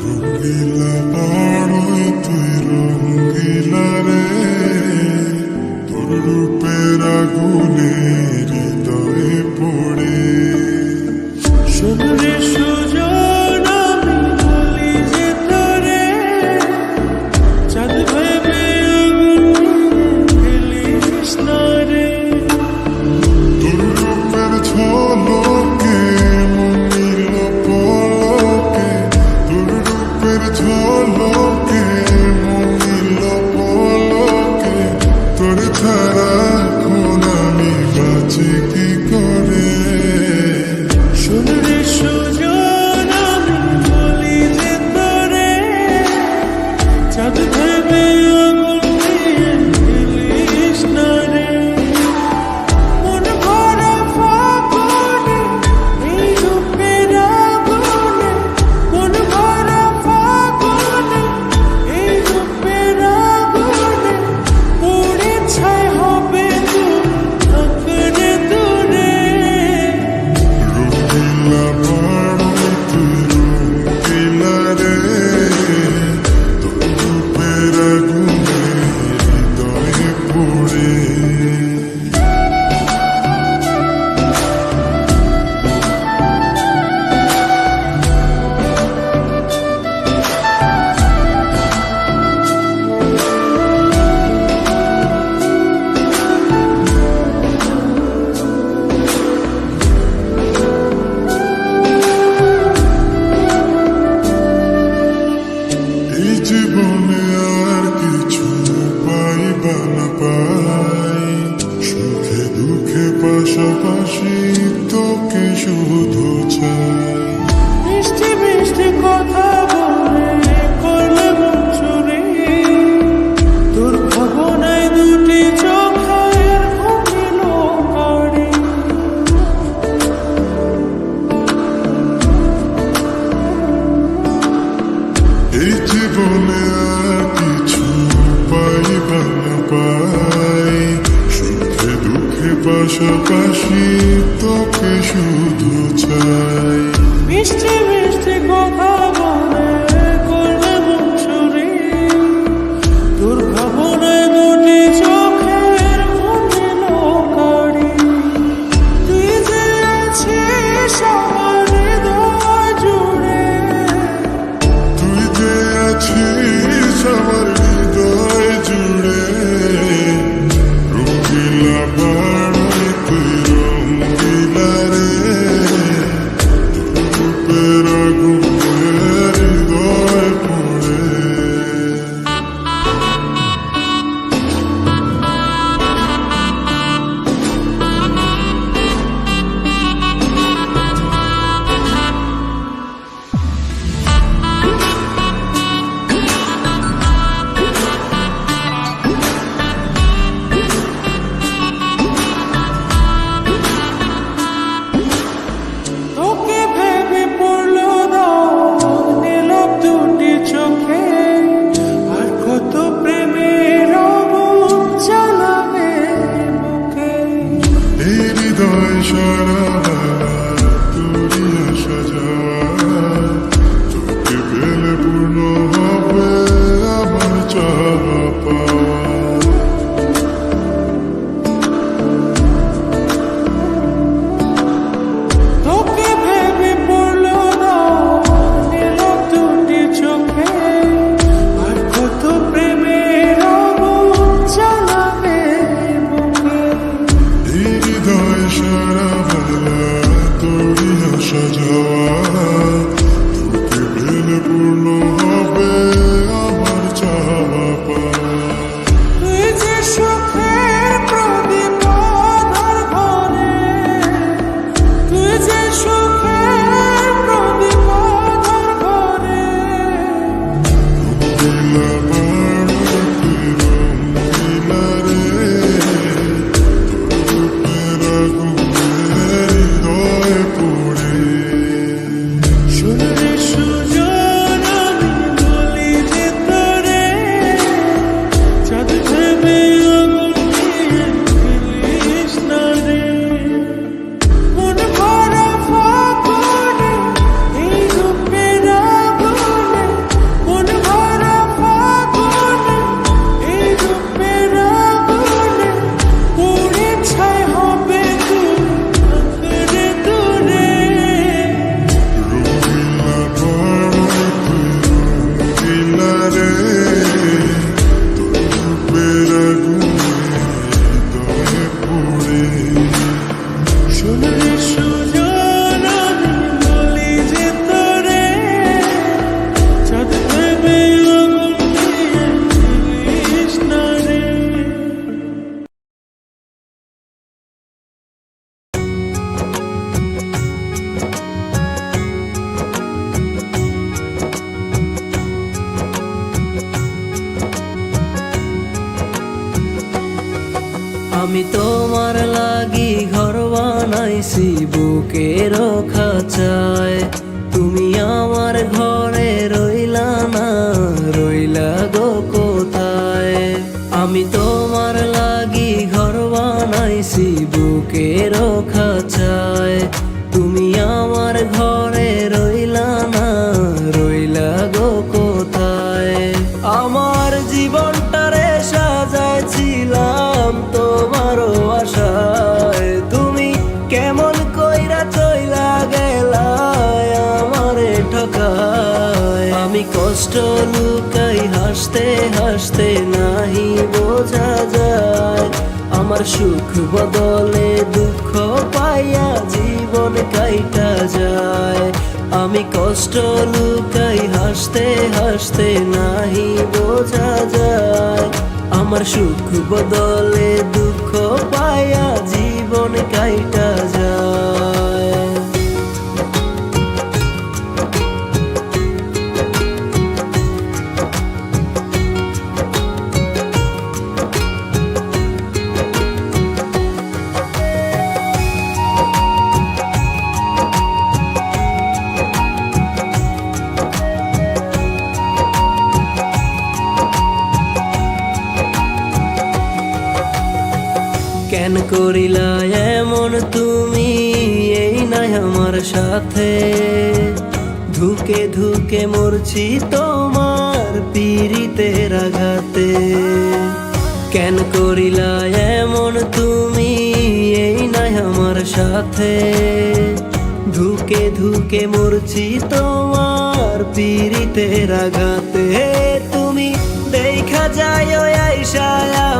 রঙ্গিলা পাড়ই তুই রঙ্গিলা রে, তোর রূপের আগুনে হৃদয়ে পড়ে। শোনরে সুজন আমি বলি যে তোরে, চাঁদ ভেবে ফেলিস না রে। তোর রূপের ঝলকে মনিল পলকে, তোর রূপের ঝলকে মনিল পলকে, তোর ছাড়া এখন আমি বাঁচি কি করে। শোনরে সুজন আমি বলি যে তোরে, চাঁদ ভেবে ফেলিস না রে। মন ভরা ফাগুনে এই রূপের আগুনে, মন ভরা ফাগুনে এই রূপের আগুনে, পুড়ে ছাই হবে আঁকড়ে দূরে। রঙ্গিলা পাড়ই তুই রঙ্গিলা রে, তোর রূপের আগুনে হৃদয়ে পড়ে। এই জীবনে আর কিছু পাইবা না পাই, সুখে দুঃখে পাশাপাশি তোকে শুধু চাই। মিষ্টি মিষ্টি কথা বলে করলে মন চুরি, তোর ভাবনায় দুটি চোখের ঘুমিল কারি। এই জীবনে আর কিছু পাইবা না পাই, সুখে দুঃখে পাশাপাশি তোকে শুধু চাই। মিষ্টি মিষ্টি কথা বলে করলে মন চুরি, তোর ভাবনায় দুটি চোখের ঘুমিল কারি। তুই যে আছিস আমার হৃদয় জুড়ে, তুই যে আছিস আমার হৃদয় জুড়ে। রঙ্গিলা পাড়ই তুই রঙ্গিলা রে, তোর রূপের আগুনে আমি তোমার লাগি ঘর বানাইছি বুকের খাঁচায়, তুমি আমার ঘরে রইলা না, রইলা গো কোথায়। আমি তোমার লাগি ঘর বানাইছি বুকের খাঁচায়, তুমি আমার ঘরে রইলা না, রইলা গো কোথায়। আমার জীবনটারে সাজাইছিলাম তোমারও আশায়, তুমি কেমন কইরা চইলা গেলা আমারে ঠকায়। আমি কষ্ট লুকাই হাসতে হাসতে নাহি বোঝা যায়, আমার সুখ বদলে দুঃখ পাইয়া জীবন কাইটা যায়। আমি কষ্ট লুকাই হাসতে হাসতে নাহি বোঝা যায়, আমার সুখ বদলে দুঃখ পাইয়া জীবন কাইটা যায়। কেন করিলা এমন তুমি এই নাই আমার সাথে, ধুকে ধুকে মরছি তোমার পীড়িতের আঘাতে। কেন করিলা এমন তুমি এই নাই আমার সাথে, ধুকে ধুকে মরছি তোমার পীড়িতের আঘাতে। তুমি দেখা যায় আইসা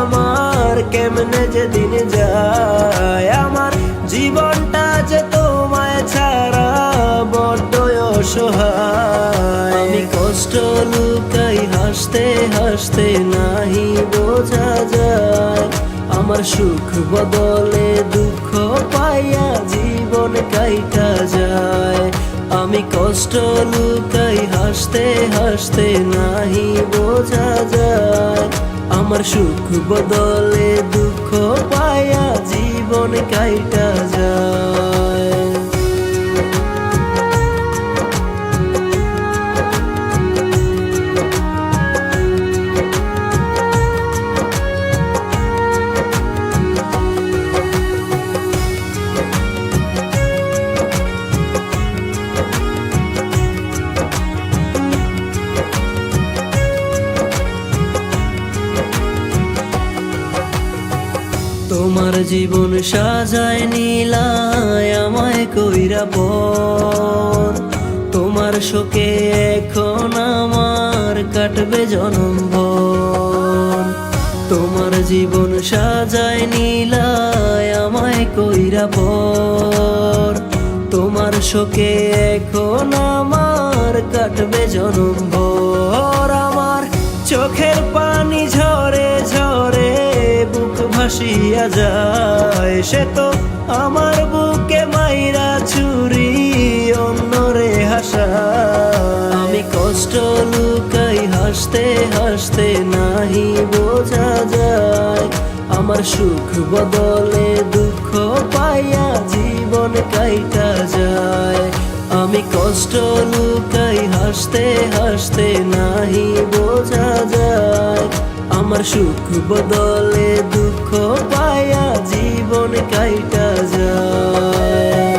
আমার কেমনে যে দিন যায়, আমার জীবনটা যে তোমায় ছাড়া বড্ড অসহায়। আমি কষ্ট লুকাই হাসতে হাসতে নাহি বোঝা যায়, আমার সুখ বদলে দুঃখ পাইয়া জীবন কাইটা যায়। আমি কষ্ট লুকাই হাসতে হাসতে নাহি বোঝা যায়, আমার সুখ বদলে দুঃখ পাইয়া জীবন কাইটা যায়। তোমার জীবন সাজায় নিলায় আমায় কইরা পর, তোমার শোকে এখন আমার কাটবে জনমভর। তোমার জীবন সাজায় নিলায় আমায় কইরা পর, তোমার শোকে এখন আমার কাটবে জনমভর। আমার চোখের পানি ঝরে ঝরে বুক ভাসিয়া যায়, সে তো আমার বুকে মাইরা ছুরি অন্যরে হাসায়। আমি কষ্ট লুকাই হাসতে হাসতে নাহি বোঝা যায়, আমার সুখ বদলে দুঃখ পাইয়া জীবন কাইটা যায়। আমি কষ্ট লুকাই হাসতে হাসতে নাহি বোঝা যায়, আমার সুখ বদলে দুঃখ পাইয়া জীবন কাইটা যায়।